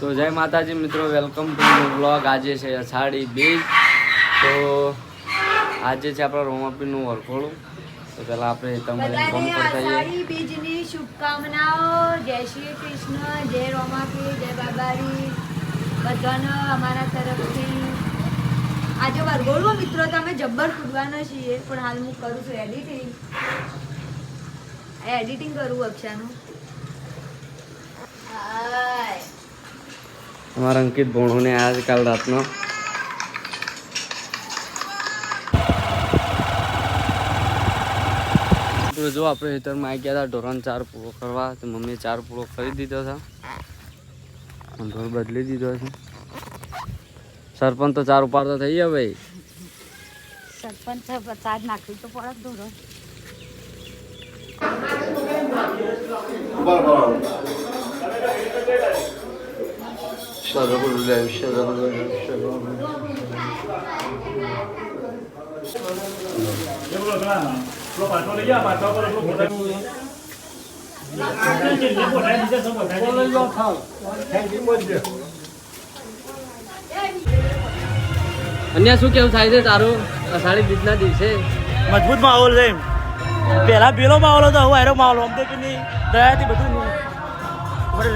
તો જય માતાજી મિત્રો, વેલકમ ટુ ન્યુ બ્લોગ। આજે છે અષાઢી બીજ, તો આજે છે આપણા રોમાપીરનું વરઘોડું। તો પહેલાં આપણે તમને ફોન કરતા જઈએ। અષાઢી બીજની શુભકામનાઓ। જય શ્રી કૃષ્ણ, જય રોમાપીર, જય બાબારી, બધાને અમારા તરફથી। આજે વરઘોડું મિત્રો તમે જબ્બર કૂદવાના છીએ, પણ હાલ હું કરું છું એડિટિંગ કરું અક્ષાનું। અમારા અંકિત ભોણોને આજકાલ રાતનો જો આપણે ખેતરમાં આવી ગયા હતા ઢોરણ ચાર પૂરો કરવા, તો મમ્મીએ ચાર પૂરો કરી દીધો છે, ઢોર બદલી દીધો છે। સરપંચ તો ચાર ઉપાડતો થઈ ગયા ભાઈ। સરપંચ ચાર નાખ્યું તો પડે ઢોરો। અન્ય શું કેવું થાય છે તારું અષાઢી બીજના દિવસે? મજબૂત માહોલ છે। પેલા પેલો માહોલ હતો, હવે એનો માહોલ આમ તો કે નહીં દયાથી બધું ઉપર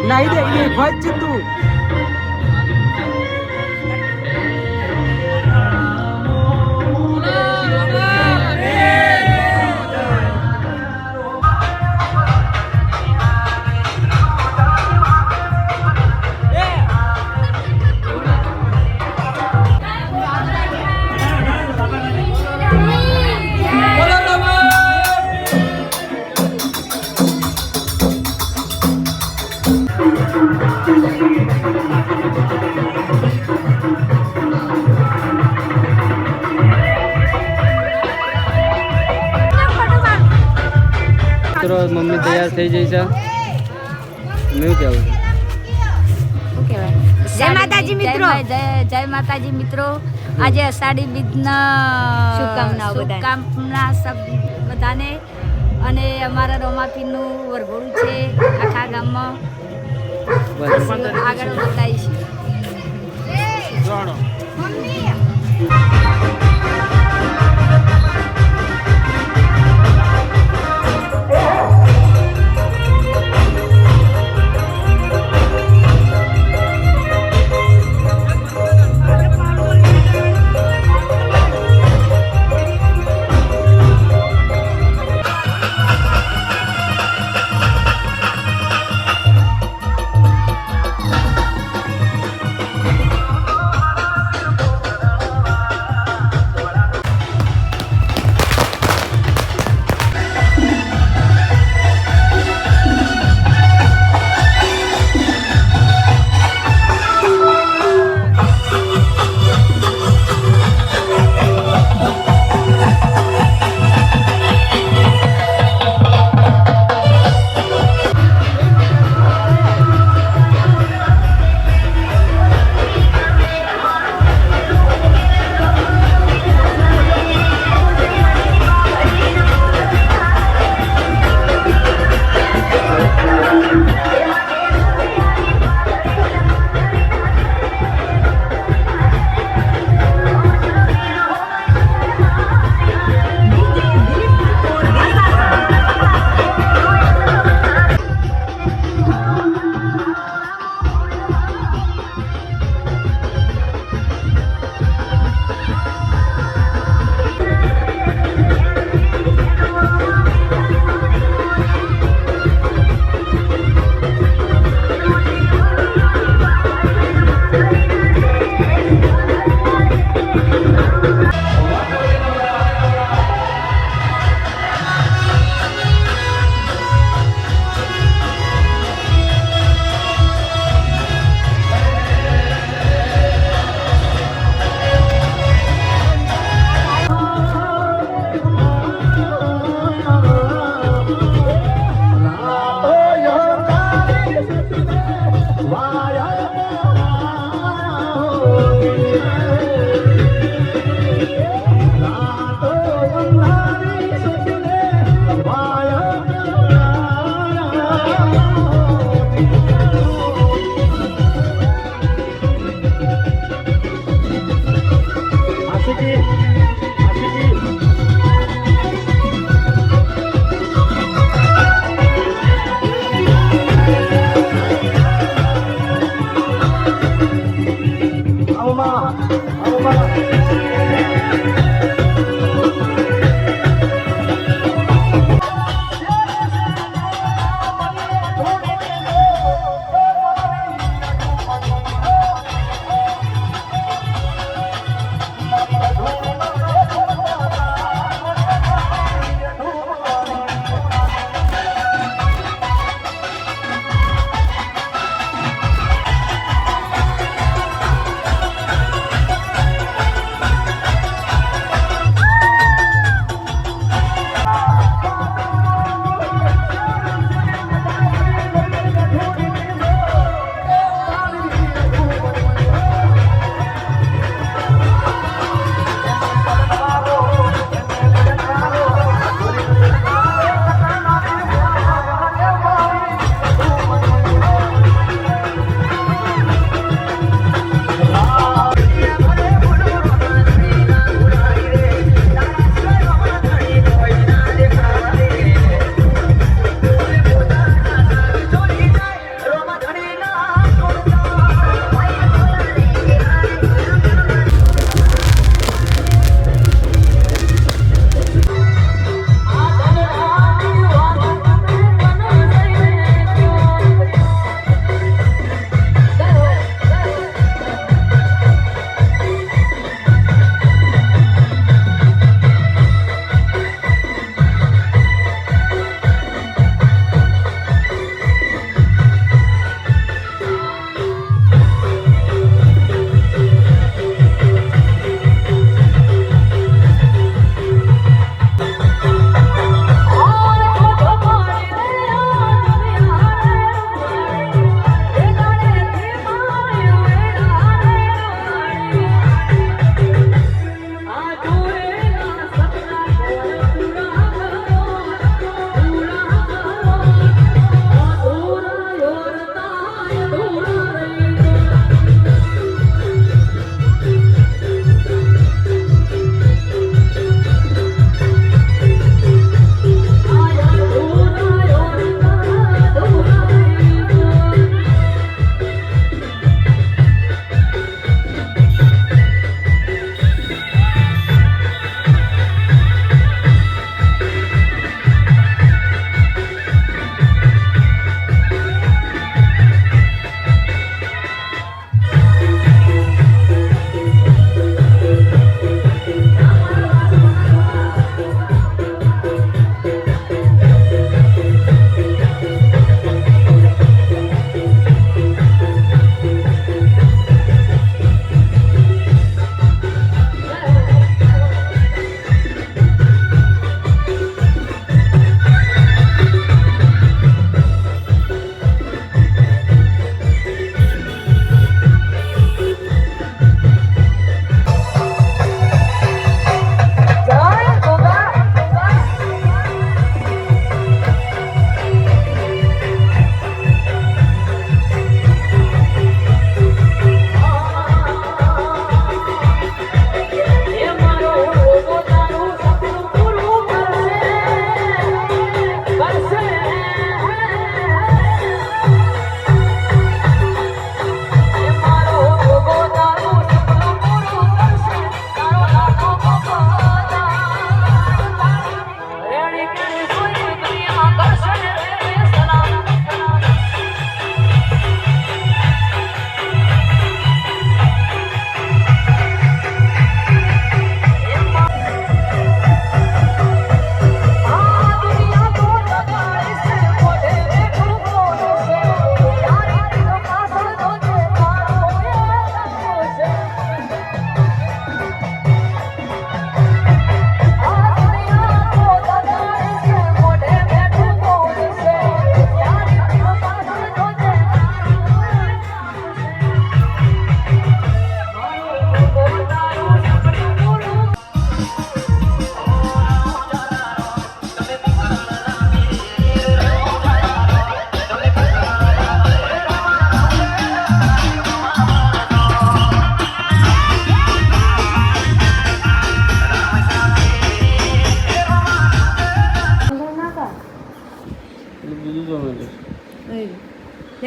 નહીં દે એ ફજ તું મમ્મી તૈયાર થઈ જઈ છે। મેં કેવું જય માતાજી મિત્રો, જય માતાજી મિત્રો। આજે અષાઢી બીજના શુભકામના સબ બધાને। અને અમારા રોમાપીરનું વરઘોડું છે આખા ગામમાં, આગળ બતાવીશું।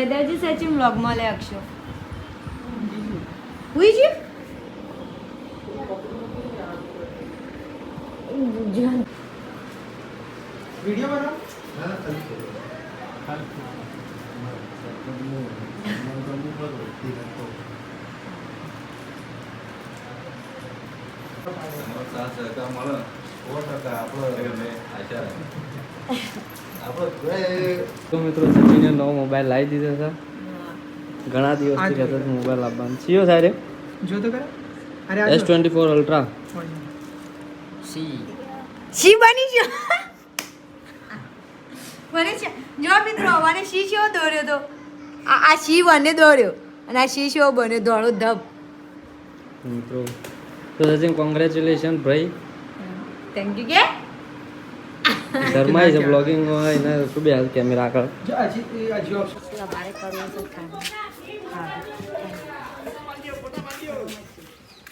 વેદરજી સચિન વ્લોગમાં લે અક્ષો હુઈ છે વિડિયો બનાવ તો મિત્રો સચિને નવો મોબાઈલ લાવી દીધો છે ઘણા દિવસથી કહેતો હતો મોબાઈલ આપવાનો કયો સાહેબ જો તો કરે અરે S24 અલ્ટ્રા શી બની છે બને છે જો મિત્રો મને શી શેવો દોર્યો તો આ શી વને દોર્યો અને આ શી શેવો બન્યો ધોળો ધબ મિત્રો તો સચિન કોંગ્રેચ્યુલેશન ભાઈ થેન્ક યુ કે શર્માય છે બ્લોગિંગ એને શું બે કેમેરા આગળ જો આજી ઓપ્શન અમારે કરવું છે કામ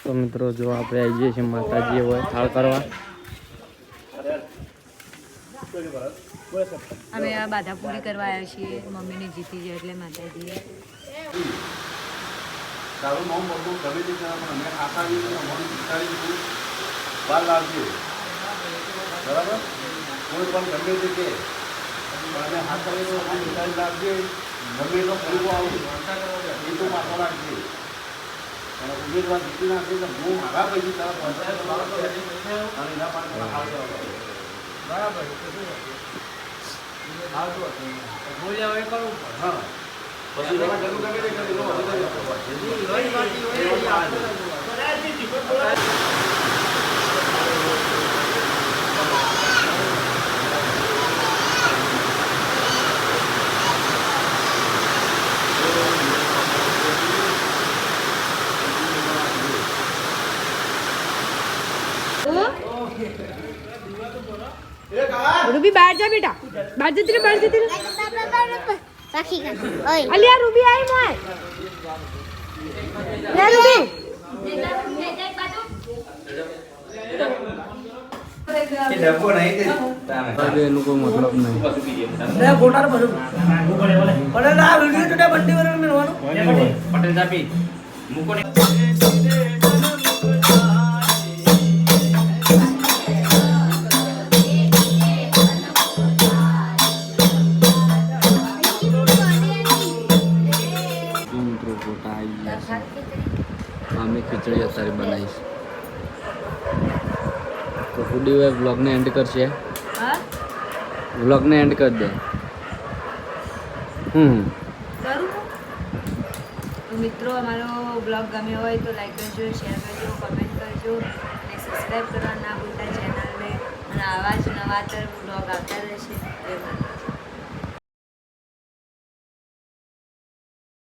તો મિત્રો જો આપણે આવી જઈએ છીએ માતાજી હોય થાળ કરવા અમે આ બાધા પૂરી કરવા આવ્યા છીએ મમ્મીને જીતી જાય એટલે માતાજીએ તારું નામ બધું ગમે તે પણ અમે આશા મન વિચારી બાર લાવજો બરાબર કોઈ પણ ગમે તે કે અને હાથ કરીને મન વિચારી લાવજે ગમે તો પૂરું આવું એ તો માથો રાખજે અને ઉમેદવાર જીતી નાખે તો હું મારા પૈકી તારા પંચાયત અને એના પાસે બરાબર હા પછી એમાં જરૂર ગમે તે કરી લો રૂબી બહાર જા બેટા બહાર જતી રે રાખી કર ઓય અલિયા રૂબી આઈ મોય લે રૂબી એનું કોઈ મતલબ નહીં પટેલ સાપી મૂકો ને મિત્રો ફોટા આવી ગયા છે અમે ખીચડી અત્યારે બનાવીશ તો ફૂડી હોય વ્લોગને એન્ડ કરશે હા વ્લોગને એન્ડ કરી દે કરું તો મિત્રો અમારો બ્લોગ ગમ્યો હોય તો લાઈક કરજો શેર કરજો કમેન્ટ કરજો અને સબસ્ક્રાઈબ કરવા ના ભૂલતા ચેનલને અને આવા જ નવાતર બ્લોગ આવતા રહેશે જય માતાજી